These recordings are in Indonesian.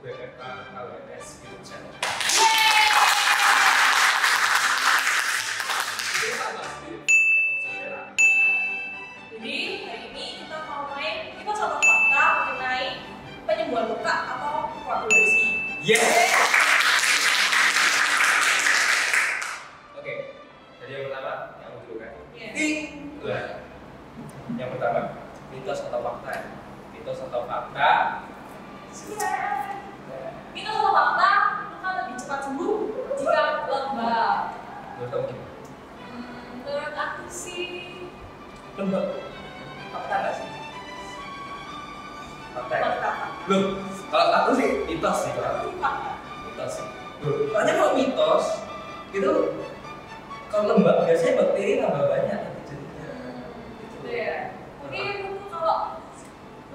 BFK KWS YouTube channel. Jadi hari ini kita mau main kita satu fakta mengenai penyembuhan luka atau koagulasi. Oke, jadi yang pertama yang dulu kan. Iya. Yang pertama, mitos atau fakta? Mitos atau fakta? Mitos atau fakta, luka lebih cepat sembuh jika lembab. Menurut kamu gimana? Menurut aku sih Lembab. Fakta nggak sih? Fakta ya? fakta. Loh, kalau aku sih mitos sih kalau aku. Fakta. Mitos sih. Loh, soalnya kalau mitos itu kalau lembab biasanya bakteri nambah banyak jadinya. Gitu ya. Mungkin itu kalau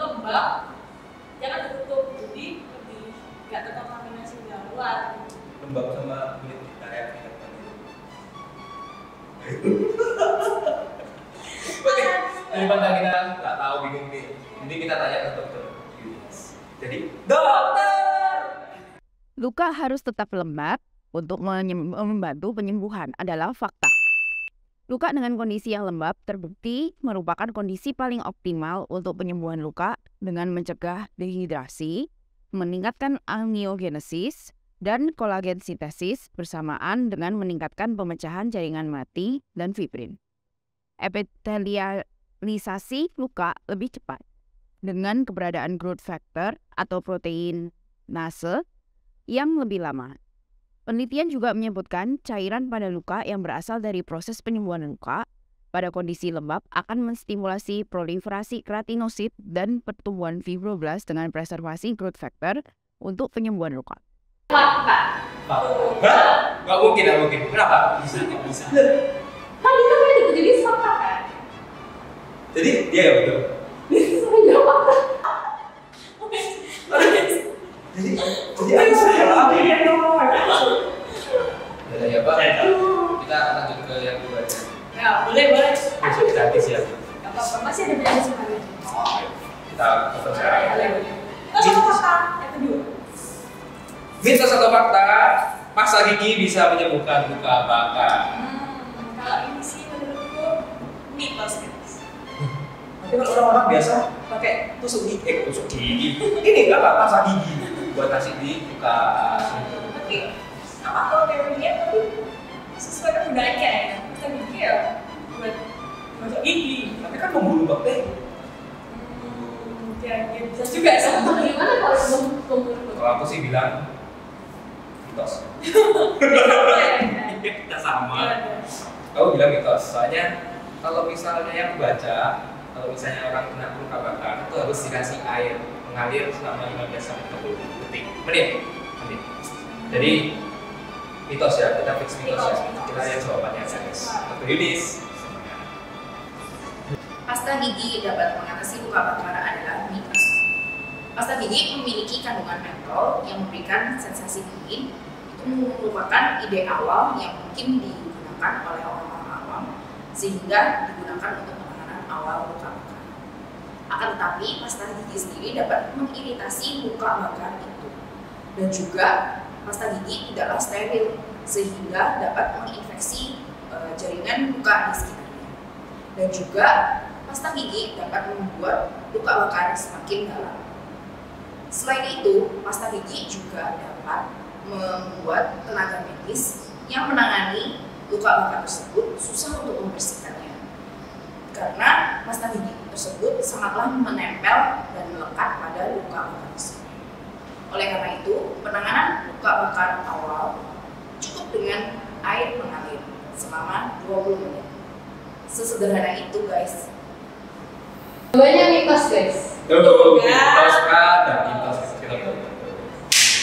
lembab jangan ditutup, jadi lebih nggak terkontaminasi dari luar. Lembab sama kulit kita ya. Oke, daripada kita nggak tahu bingung nih, ini kita tanya ke dokter Yunis. Jadi, dokter. Luka harus tetap lembab untuk membantu penyembuhan adalah fakta. Luka dengan kondisi yang lembab terbukti merupakan kondisi paling optimal untuk penyembuhan luka dengan mencegah dehidrasi, meningkatkan angiogenesis, dan kolagen sintesis bersamaan dengan meningkatkan pemecahan jaringan mati dan fibrin. Epitelialisasi luka lebih cepat dengan keberadaan growth factor atau protein nase yang lebih lama. Penelitian juga menyebutkan cairan pada luka yang berasal dari proses penyembuhan luka pada kondisi lembab akan menstimulasi proliferasi keratinosit dan pertumbuhan fibroblast dengan preservasi growth factor untuk penyembuhan luka. Fakta. Hah? Nggak mungkin. Kenapa? Bisa. Tadi kan udah jadi fakta kan? Jadi, dia ya betul. Bisa jawab fakta. Jadi aku salah. Ya Pak, kita lanjut ke yang kedua aja. Ya, boleh. Besok kita habis ya. Gak apa-apa, masih ada banyak sekali. Kita foto sekarang. Kita satu fakta yang kedua. Mitos atau fakta, pasta gigi bisa menyembuhkan luka bakar. Kalau ini sih menurutku mitos guys. Tapi kalau orang-orang biasa pakai tusuk gigi. Ini nggak apa pasta gigi buat kasih di luka. Tapi apa kalau teorinya tapi sesuai kegunaannya ya. Pasta gigi ya buat masuk gigi. Tapi kan membunuh bakteri. Ya bisa juga sih. Gimana kalau membunuh? Kalau aku sih bilang mitos. Kita sama. Aku bilang mitos. Soalnya kalau misalnya yang baca, kalau misalnya orang kena luka bakar itu harus dikasih air mengalir selama 15 sampai 30 menit. Jadi mitos ya, kita fix mitos ya. Kita lihat jawabannya guys. Dr. Yunis. Pasta gigi dapat mengatasi luka bakar adalah mitos. Pasta gigi memiliki kandungan mentol yang memberikan sensasi dingin. Itu merupakan ide awal yang mungkin digunakan oleh orang-orang awam sehingga digunakan untuk penanganan awal luka bakar. Akan tetapi pasta gigi sendiri dapat mengiritasi luka bakar itu. Dan juga pasta gigi tidaklah steril sehingga dapat menginfeksi jaringan luka di sekitarnya. Dan juga pasta gigi dapat membuat luka bakar semakin dalam. Selain itu, pasta gigi juga dapat membuat tenaga medis yang menangani luka bakar tersebut susah untuk membersihkannya. Karena pasta gigi tersebut sangatlah menempel dan melekat pada luka bakar tersebut. Oleh karena itu, penanganan luka bakar awal cukup dengan air mengalir selama 20 menit. Sesederhana itu, guys. Banyak mitos guys. Mitos kan, dan mitos kita betul.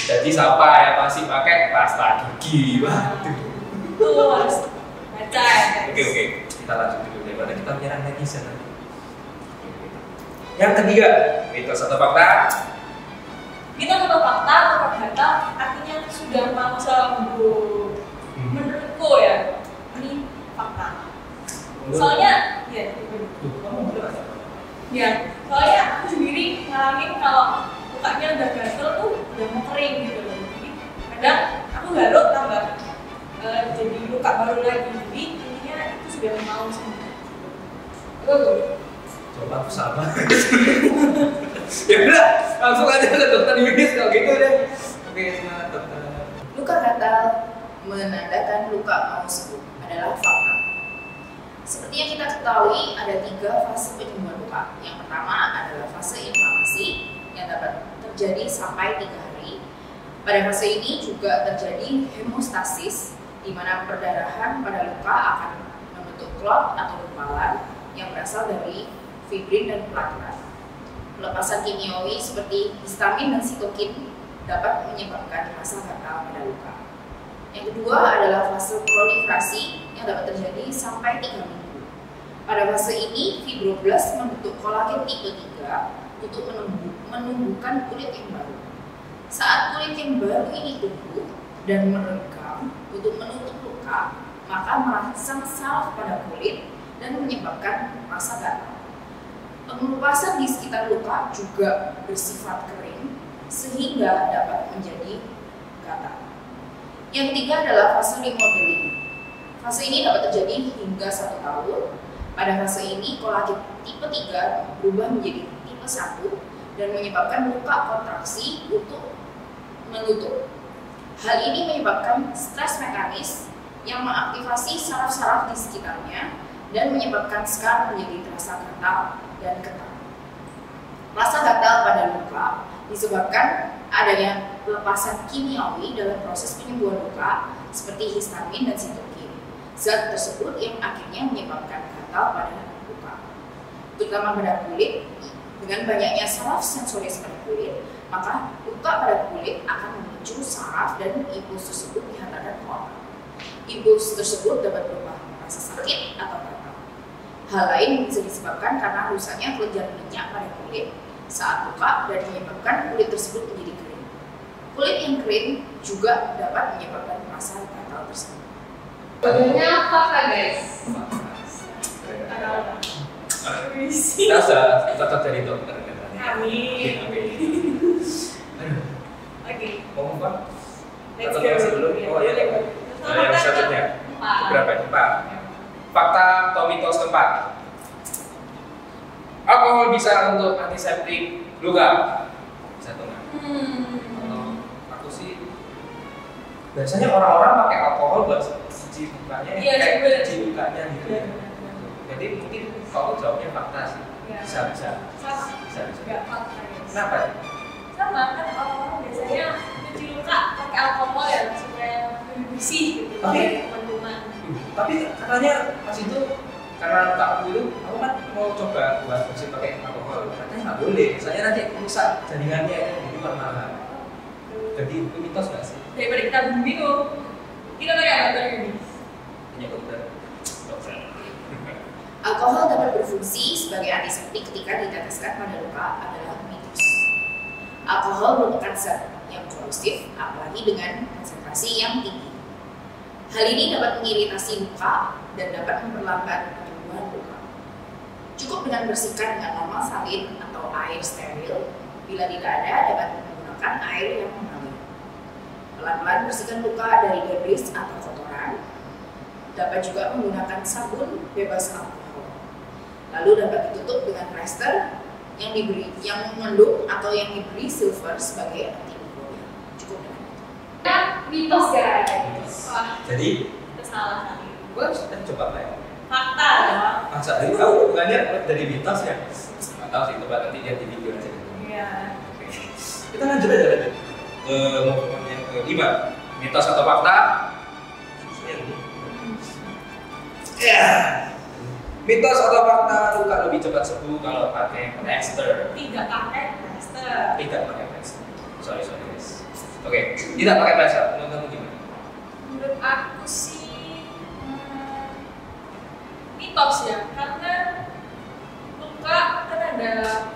Jadi siapa yang masih pakai pasta gigi? Waduh. Itu harus baca ya. Oke, kita lanjut dulu daripada kita menyerang netizen. Yang ketiga, mitos atau fakta? Mitos atau fakta atau fakta artinya sudah mau sembuh. Menurutku ya, ini fakta. Soalnya, ya, ya, soalnya aku sendiri ngalamin kalau lukanya udah gatel tuh udah mau kering gitu loh. Jadi kadang aku garuk tambah jadi luka baru lagi. Jadi intinya itu sudah mau sembuh. Coba aku sama. Ya udah, langsung aja ke dokter Yudis kalau gitu deh. Oke, semangat dokter. Luka gatal menandakan luka mau sembuh adalah fakta. Seperti yang kita ketahui, ada 3 fase penyembuhan luka. Yang pertama adalah fase inflamasi yang dapat terjadi sampai 3 hari. Pada fase ini juga terjadi hemostasis, di mana perdarahan pada luka akan membentuk klot atau gumpalan yang berasal dari fibrin dan platelet. Pelepasan kimiawi seperti histamin dan sitokin dapat menyebabkan rasa gatal pada luka. Yang kedua adalah fase proliferasi yang dapat terjadi sampai 3 minggu. Pada fase ini, fibroblast membentuk kolagen tipe 3 untuk menumbuhkan kulit yang baru. Saat kulit yang baru ini tumbuh dan meregam untuk menutup luka, maka merangsang saraf pada kulit dan menyebabkan rasa gatal. Pengelupasan di sekitar luka juga bersifat kering sehingga dapat menjadi gatal. Yang ketiga adalah fase remodeling. Fase ini dapat terjadi hingga 1 tahun. Pada fase ini kolagen tipe 3 berubah menjadi tipe 1 dan menyebabkan luka kontraksi untuk menutup. Hal ini menyebabkan stres mekanis yang mengaktifasi saraf-saraf di sekitarnya dan menyebabkan skar menjadi terasa gatal dan ketat. Rasa gatal pada luka disebabkan adanya pelepasan kimiawi dalam proses penyembuhan luka seperti histamin dan sitokin. Zat tersebut yang akhirnya menyebabkan gatal pada luka. Terutama pada kulit, dengan banyaknya saraf sensoris pada kulit, maka luka pada kulit akan memicu saraf dan impuls tersebut dihantarkan ke otak. Impuls tersebut dapat berupa rasa sakit atau gatal. Hal lain bisa disebabkan karena rusaknya kelenjar minyak pada kulit saat luka dan menyebabkan kulit tersebut menjadi kering. Kulit yang kering juga dapat menyebabkan rasa gatal tersebut. Sebenarnya fakta guys. Kita sudah cocok jadi dokter katanya. Amin. Oke. Mau apa? Let's Atau masih dulu? Oh iya. Yang selanjutnya. Berapa? 4. Fakta atau mitos keempat. Alkohol bisa untuk antiseptik luka. Bisa tuh nggak? Kalau aku sih biasanya orang-orang pakai alkohol buat cuci lukanya, kayak cuci lukanya gitu. Jadi mungkin kalau jawabnya fakta sih. Bisa. Bisa. Enggak fakta. Kenapa? Sama kan orang-orang biasanya cuci luka pakai alkohol ya supaya lebih bersih gitu. Tapi- Teman-teman. Tapi katanya pas itu karena luka aku itu, aku kan mau coba buat bersih pakai alkohol. Katanya nggak boleh, soalnya nanti rusak jaringannya jadi bermasalah. Jadi itu mitos nggak sih? Daripada kita bingung, kita pakai dokter ini. Hanya dokter. Alkohol dapat berfungsi sebagai antiseptik ketika diteteskan pada luka adalah mitos. Alkohol merupakan zat yang korosif, apalagi dengan konsentrasi yang tinggi. Hal ini dapat mengiritasi luka dan dapat memperlambat pertumbuhan luka. Cukup dengan bersihkan dengan normal salin atau air steril. Bila tidak ada, dapat menggunakan air yang mengalir. Pelan-pelan bersihkan luka dari debris atau kotoran. Dapat juga menggunakan sabun bebas alkohol. Lalu dapat ditutup dengan plester yang mengandung atau yang diberi silver sebagai antimikrobia. Cukup dengan itu. Mitos guys. Wah, Jadi, itu salah tadi. gua sudah coba lah ya. Fakta dong. Masa ini kamu bukannya dari mitos ya? Nggak tahu sih, coba nanti lihat di video aja. Iya. Oke. Kita lanjut aja lanjut. Mau yang kelima, mitos atau fakta? Ya. Mitos atau fakta luka lebih cepat sembuh kalau pakai plester? Tidak pakai plester. Tidak pakai plester. Sorry guys. Oke, tidak pakai plester. Menurut kamu gimana? Menurut aku sih mitos ya, karena luka kan ada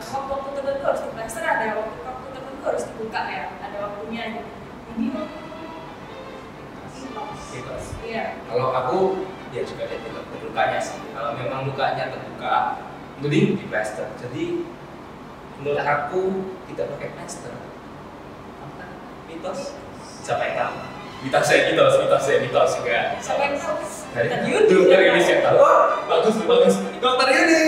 waktu tertentu harus diplester, ada waktu tertentu harus dibuka ya, ada waktunya gitu. Jadi mitos. Mitos. Iya. Kalau aku dia juga ada lukanya sih. Kalau memang lukanya terbuka, mending di plester. Jadi menurut aku tidak pakai plester. mitos? Siapa yang tahu? Mitos enggak. Siapa yang tahu? Dari Dan dokter ini siapa tahu? Oh, bagus. Dokter ini.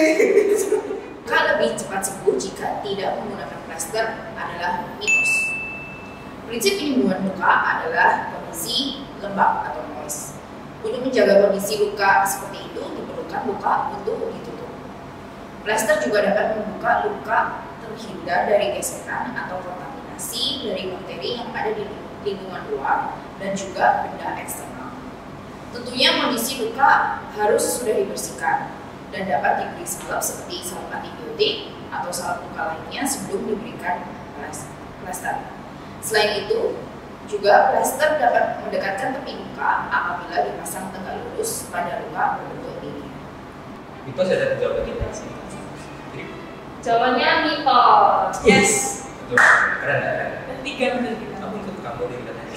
Luka lebih cepat sembuh jika tidak menggunakan plester adalah mitos. Prinsip penyembuhan luka adalah kondisi lembab atau moist. Untuk menjaga kondisi luka seperti itu diperlukan luka untuk ditutup. Plester juga dapat membuka luka terhindar dari gesekan atau kontaminasi dari bakteri yang ada di lingkungan luar dan juga benda eksternal. Tentunya kondisi luka harus sudah dibersihkan dan dapat diberi salep seperti salep antibiotik atau salep luka lainnya sebelum diberikan plester. Selain itu, juga plester dapat mendekatkan tepi luka apabila dipasang tegak lurus pada luka berbentuk ini. Mitos ada jawaban kita sih. Jawabannya mitos. Yes. Betul. Keren. Dan 3 benar kita. Kamu ikut kamu dari katanya.